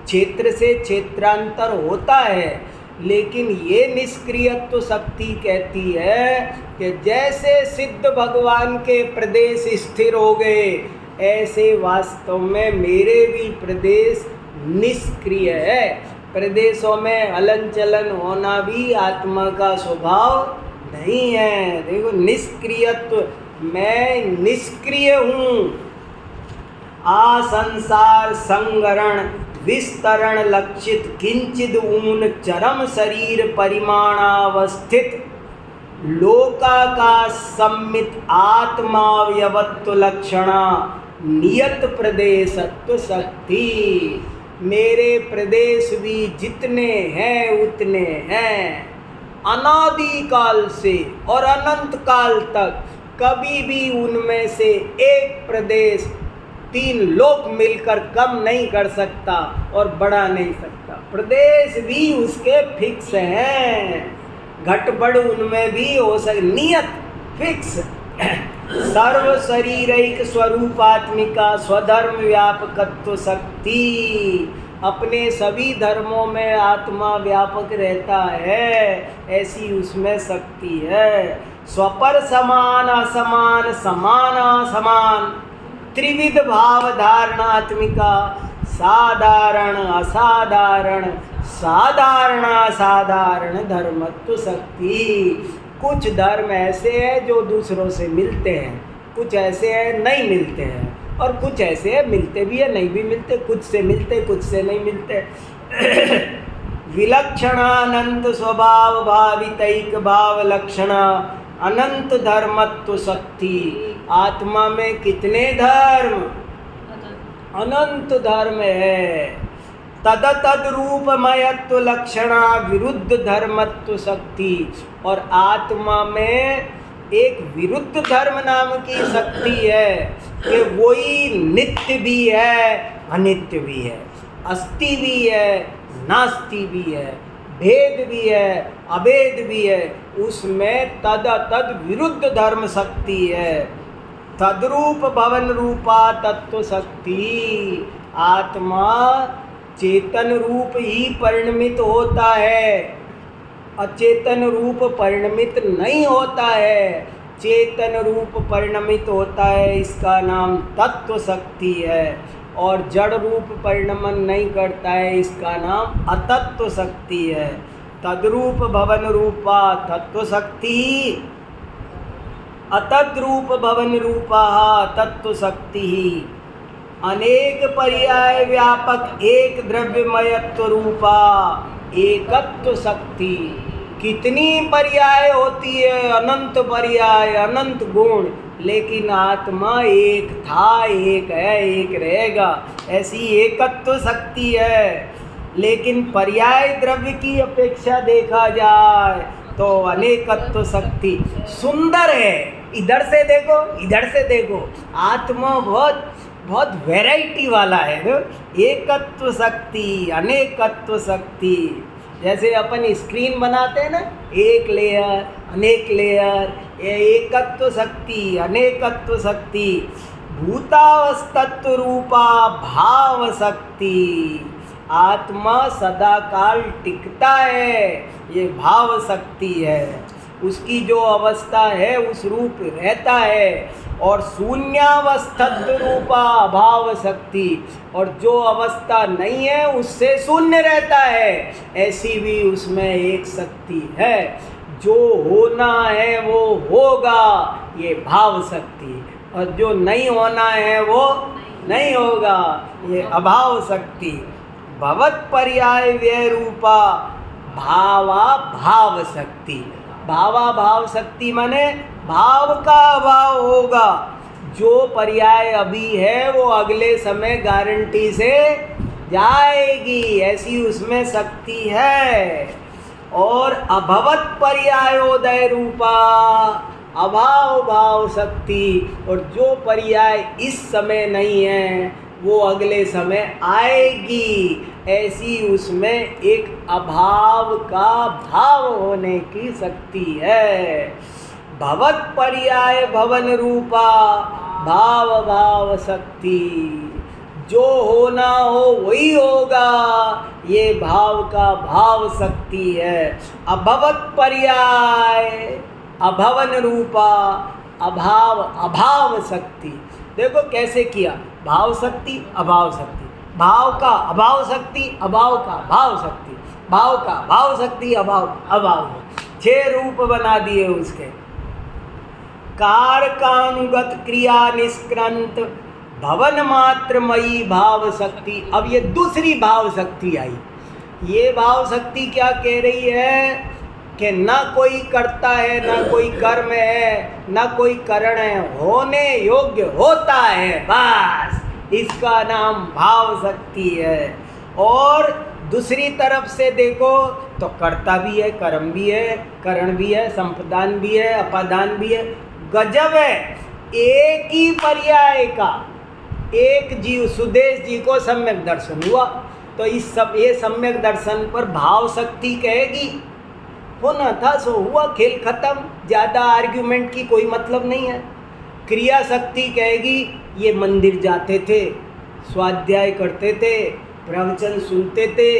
क्षेत्र से क्षेत्रांतर होता है, लेकिन ये निष्क्रियत्व शक्ति कहती है कि जैसे सिद्ध भगवान के प्रदेश स्थिर हो गए, ऐसे वास्तव में मेरे भी प्रदेश निष्क्रिय है। प्रदेशों में हलन चलन होना भी आत्मा का स्वभाव नहीं है। देखो निष्क्रियत्व, मैं निष्क्रिय हूँ। संसार संगरण विस्तरण लक्षित किंचिद ऊन चरम शरीर परिमाणावस्थित लोकाकाश सम्मित आत्मावयवत्व लक्षणा नियत प्रदेशत्व शक्ति। मेरे प्रदेश भी जितने हैं उतने हैं, अनादि काल से और अनंत काल तक कभी भी उनमें से एक प्रदेश 3 लोक मिलकर कम नहीं कर सकता और बढ़ा नहीं सकता। प्रदेश भी उसके फिक्स हैं, घटबड़ उनमें भी हो सके, नियत फिक्स। सर्व शरीरिक स्वरूपात्मिका स्वधर्म व्यापकत्व शक्ति। अपने सभी धर्मों में आत्मा व्यापक रहता है, ऐसी उसमें शक्ति है। स्वपर समान असमान समान असमान त्रिविध भाव धारणात्मिका साधारण असाधारण साधारण असाधारण धर्मत्व शक्ति। कुछ धर्म ऐसे हैं जो दूसरों से मिलते हैं, कुछ ऐसे हैं नहीं मिलते हैं, और कुछ ऐसे हैं मिलते भी है नहीं भी मिलते, कुछ से मिलते कुछ से नहीं मिलते। विलक्षणानंत स्वभाव भावितैक भाव लक्षणा अनंत धर्मत्व शक्ति। आत्मा में कितने धर्म? अनंत धर्म है। तद रूपमयत्व लक्षणा विरुद्ध धर्मत्व शक्ति। और आत्मा में एक विरुद्ध धर्म नाम की शक्ति है कि वही नित्य भी है अनित्य भी है, अस्ति भी है नास्ति भी है, भेद भी है अभेद भी है। उसमें तद विरुद्ध धर्म शक्ति है। तद्रूप भवन रूपा तत्व शक्ति। आत्मा चेतन रूप ही परिणमित होता है, अचेतन रूप परिणमित नहीं होता है। चेतन रूप परिणमित होता है, इसका नाम तत्व शक्ति है। और जड़ रूप परिणमन नहीं करता है, इसका नाम अतत्व शक्ति है। तद्रूप भवन रूपा तत्व शक्ति, अतद्रूप भवन रूपा तत्व शक्ति। अनेक पर्याय व्यापक एक द्रव्यमयत्व रूपा एकत्व शक्ति। कितनी पर्याय होती है, अनंत पर्याय अनंत गुण, लेकिन आत्मा एक था एक है एक रहेगा, ऐसी एकत्व शक्ति है। लेकिन पर्याय द्रव्य की अपेक्षा देखा जाए तो अनेकत्व शक्ति सुंदर है। इधर से देखो इधर से देखो, आत्मा बहुत बहुत वैरायटी वाला है। एकत्व शक्ति अनेकत्व शक्ति। जैसे अपन स्क्रीन बनाते हैं ना, एक लेयर अनेक लेयर, एकत्व शक्ति अनेकत्व शक्ति। भूतावस्थत्व रूपा भाव शक्ति। आत्मा सदा काल टिकता है, ये भाव शक्ति है। उसकी जो अवस्था है उस रूप रहता है। और शून्यावस्थित रूपा अभाव शक्ति, और जो अवस्था नहीं है उससे शून्य रहता है, ऐसी भी उसमें एक शक्ति है। जो होना है वो होगा, ये भाव शक्ति, और जो नहीं होना है वो नहीं होगा, ये अभाव शक्ति। भवत पर्याय व्यय रूपा भावा भाव शक्ति। भावा भाव शक्ति माने भाव का अभाव होगा। जो पर्याय अभी है वो अगले समय गारंटी से जाएगी, ऐसी उसमें शक्ति है। और अभवत पर्यायोदय रूपा अभाव भाव शक्ति, और जो पर्याय इस समय नहीं है वो अगले समय आएगी, ऐसी उसमें एक अभाव का भाव होने की शक्ति है। भवत पर्याय भवन रूपा भाव भाव शक्ति। जो होना हो वही होगा, ये भाव का भाव शक्ति है। अभवत पर्याय अभवन रूपा अभाव अभाव शक्ति। देखो कैसे किया, भाव शक्ति अभाव शक्ति, भाव का अभाव शक्ति, अभाव का भाव शक्ति, भाव का भाव शक्ति, अभाव अभाव, 6 रूप बना दिए उसके। कारकानुगत क्रिया निष्क्रांत भवन मात्रमयी भाव शक्ति। अब ये दूसरी भाव शक्ति आई। ये भाव शक्ति क्या कह रही है कि ना कोई करता है, ना कोई कर्म है, ना कोई करण है, होने योग्य होता है, बस इसका नाम भाव शक्ति है। और दूसरी तरफ से देखो तो कर्ता भी है, कर्म भी है, करण भी है, संप्रदान भी है, अपादान भी है। गजब है, एक ही पर्याय का एक जीव सुदेश जी को सम्यक दर्शन हुआ, तो इस सब ये सम्यक दर्शन पर भाव शक्ति कहेगी होना था सो हुआ, खेल खत्म, ज़्यादा आर्ग्यूमेंट की कोई मतलब नहीं है। क्रिया शक्ति कहेगी ये मंदिर जाते थे, स्वाध्याय करते थे, प्रवचन सुनते थे,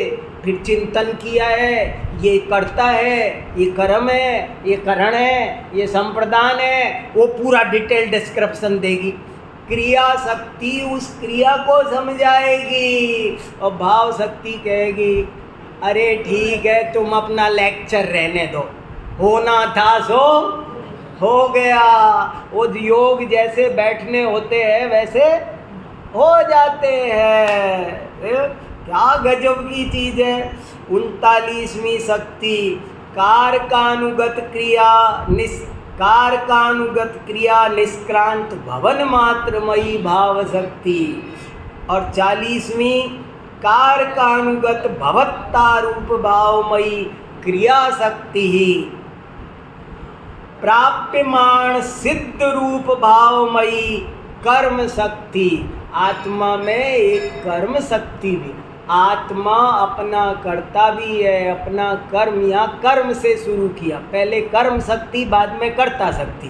फिर चिंतन किया है, ये करता है, ये कर्म है, ये करण है, ये संप्रदान है, वो पूरा डिटेल डिस्क्रिप्शन देगी। क्रिया शक्ति उस क्रिया को समझाएगी, और भाव शक्ति कहेगी अरे ठीक है तुम अपना लेक्चर रहने दो, होना था सो हो गया। वो योग जैसे बैठने होते हैं वैसे हो जाते हैं। क्या गजब की चीज़ है। 39वीं शक्ति कारकानुगत क्रिया निष्क्रांत भवन मात्रमयी भाव शक्ति। और 40वीं कारकानुगत भवत्तारूप भावमयी क्रिया शक्ति ही प्राप्यमाण सिद्ध रूप भावमयी कर्म शक्ति। आत्मा में एक कर्म शक्ति भी, आत्मा अपना कर्ता भी है, अपना कर्म। यहाँ कर्म से शुरू किया, पहले कर्म शक्ति बाद में कर्ता शक्ति,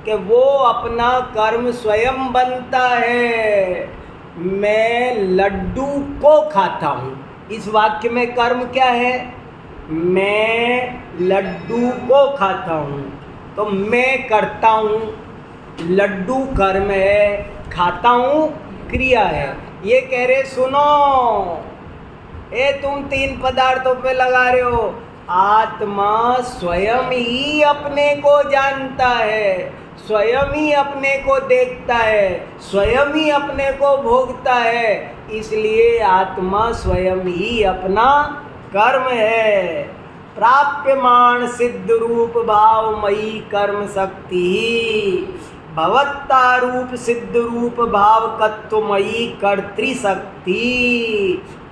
कि वो अपना कर्म स्वयं बनता है। मैं लड्डू को खाता हूँ, इस वाक्य में कर्म क्या है, मैं लड्डू को खाता हूँ, तो मैं करता हूँ, लड्डू कर्म है, खाता हूँ क्रिया है। ये कह रहे सुनो, तुम 3 पदार्थों पे लगा रहे हो, आत्मा स्वयं ही अपने को जानता है, स्वयं ही अपने को देखता है, स्वयं ही अपने को भोगता है, इसलिए आत्मा स्वयं ही अपना कर्म है। प्राप्यमाण सिद्ध रूप भावमयी कर्म शक्ति भवत्तारूप सिद्ध रूप भाव तत्वमयी कर्तृशक्ति,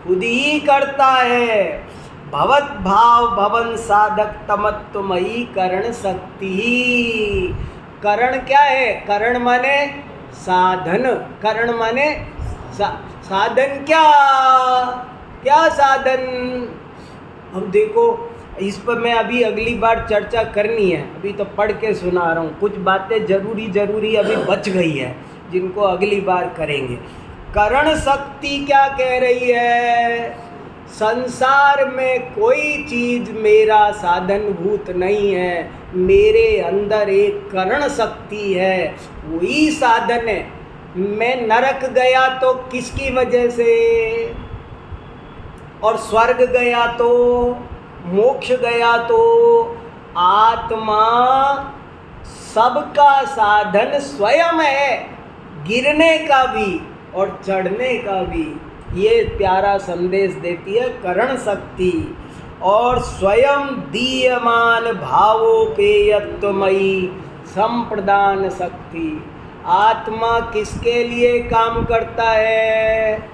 खुद ही करता है। भवत भाव भवन साधक तमत्वमयी करण शक्ति। करण क्या है, करण माने साधन, करण माने साधन। क्या साधन। अब देखो इस पर मैं अभी अगली बार चर्चा करनी है, अभी तो पढ़ के सुना रहा हूँ, कुछ बातें जरूरी अभी बच गई है जिनको अगली बार करेंगे। करण शक्ति क्या कह रही है, संसार में कोई चीज मेरा साधनभूत नहीं है, मेरे अंदर एक करण शक्ति है, वही साधन है। मैं नरक गया तो किसकी वजह से, और स्वर्ग गया तो, मोक्ष गया तो, आत्मा सबका साधन स्वयं है, गिरने का भी और चढ़ने का भी। ये प्यारा संदेश देती है करण शक्ति। और स्वयं दीयमान भावोपेयत्वमयी संप्रदान शक्ति। आत्मा किसके लिए काम करता है,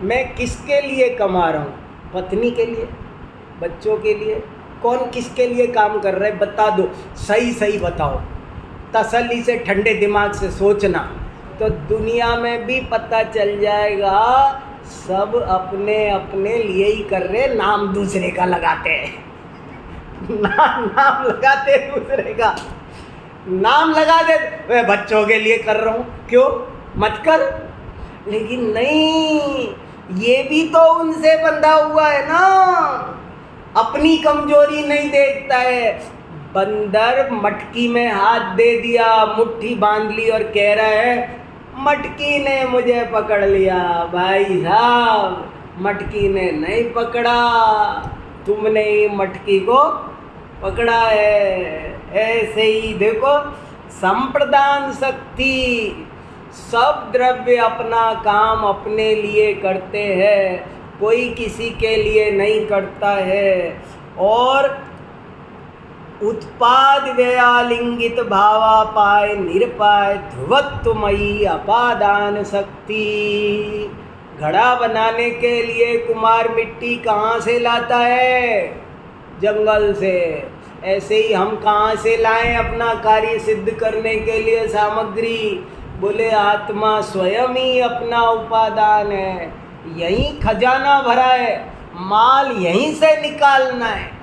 मैं किसके लिए कमा रहा हूँ, पत्नी के लिए, बच्चों के लिए, कौन किसके लिए काम कर रहा है, बता दो, सही सही बताओ, तसल्ली से ठंडे दिमाग से सोचना, तो दुनिया में भी पता चल जाएगा सब अपने अपने लिए ही कर रहे, नाम दूसरे का लगाते हैं। नाम लगाते दूसरे का, नाम लगा दे, मैं बच्चों के लिए कर रहा हूँ, क्यों मत कर। लेकिन नहीं, ये भी तो उनसे बंधा हुआ है ना, अपनी कमजोरी नहीं देखता है। बंदर मटकी में हाथ दे दिया, मुट्ठी बांध ली और कह रहा है मटकी ने मुझे पकड़ लिया। भाई साहब, मटकी ने नहीं पकड़ा, तुमने ही मटकी को पकड़ा है। ऐसे ही देखो, संप्रदान शक्ति, सब द्रव्य अपना काम अपने लिए करते हैं, कोई किसी के लिए नहीं करता है। और उत्पाद व्ययालिंगित भावापाय निरपाय ध्रुवत्वमयी अपादान शक्ति। घड़ा बनाने के लिए कुम्हार मिट्टी कहाँ से लाता है, जंगल से। ऐसे ही हम कहाँ से लाएं अपना कार्य सिद्ध करने के लिए सामग्री, बोले आत्मा स्वयं ही अपना उपादान है, यहीं खजाना भरा है, माल यहीं से निकालना है,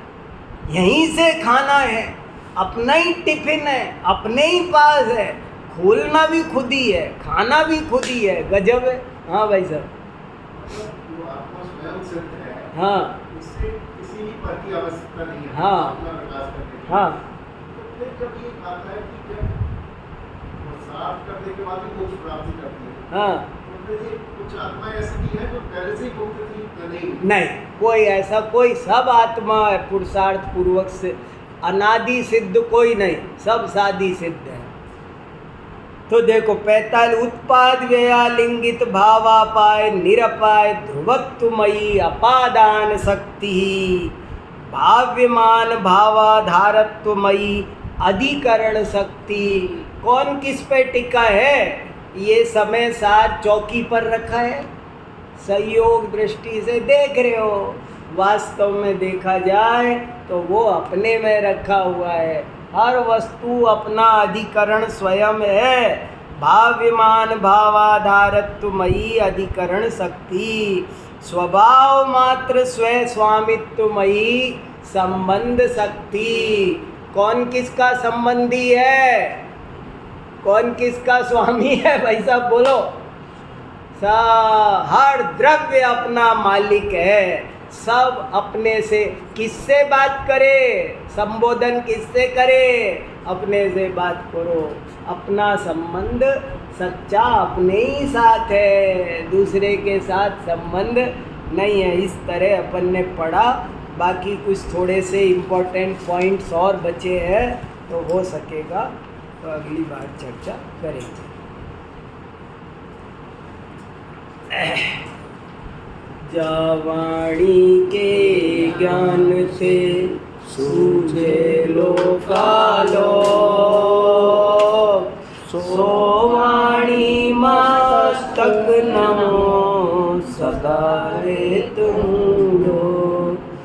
यहीं से खाना है, अपना ही टिफिन है, अपने ही पास है, खोलना भी खुद ही है, खाना भी खुद ही है। गजब है। हाँ भाई साहब, जो आत्मा स्वयं सिद्ध है, हाँ, इससे किसी भी पर की आवश्यकता नहीं है, हाँ, अपना विकास करने के लिए। हाँ, तो फिर जब ये आता है कि जब वो साफ करने के बाद ही मोक्ष प्राप्ति करती है, हाँ, तो फिर ये कुछ आत्मा ऐसी भी है जो पहले से ही मुक्त थी या नहीं? नहीं, कोई ऐसा, कोई, सब आत्मा पुरुषार्थ पूर्वक से अनादि सिद्ध कोई नहीं, सब साधी सिद्ध है। तो देखो 45, उत्पाद व्ययालिंगित भावापाय निरपाय ध्रुवत्वमयी अपादान शक्ति, भाव्यमान भावाधारत्वमयी अधिकरण शक्ति। कौन किस पे टिका है, ये समय साथ चौकी पर रखा है, संयोग दृष्टि से देख रहे हो। वास्तव में देखा जाए तो वो अपने में रखा हुआ है, हर वस्तु अपना अधिकरण स्वयं है। भाव्यमान भावाधारत्वमयी अधिकरण शक्ति, स्वभाव मात्र स्व स्वामित्वमयी संबंध शक्ति। कौन किसका संबंधी है, कौन किसका स्वामी है, भाई साहब बोलो। हर द्रव्य अपना मालिक है, सब अपने से। किससे बात करे, संबोधन किससे करे, अपने से बात करो। अपना संबंध सच्चा अपने ही साथ है, दूसरे के साथ संबंध नहीं है। इस तरह अपन ने पढ़ा। बाकी कुछ थोड़े से इम्पोर्टेंट पॉइंट्स और बचे हैं तो हो सकेगा तो अगली बार चर्चा करेंगे। जावाणी के ज्ञान से सूझे लोकालो, सोवाणी मस्तक नमो सदा रे तुम।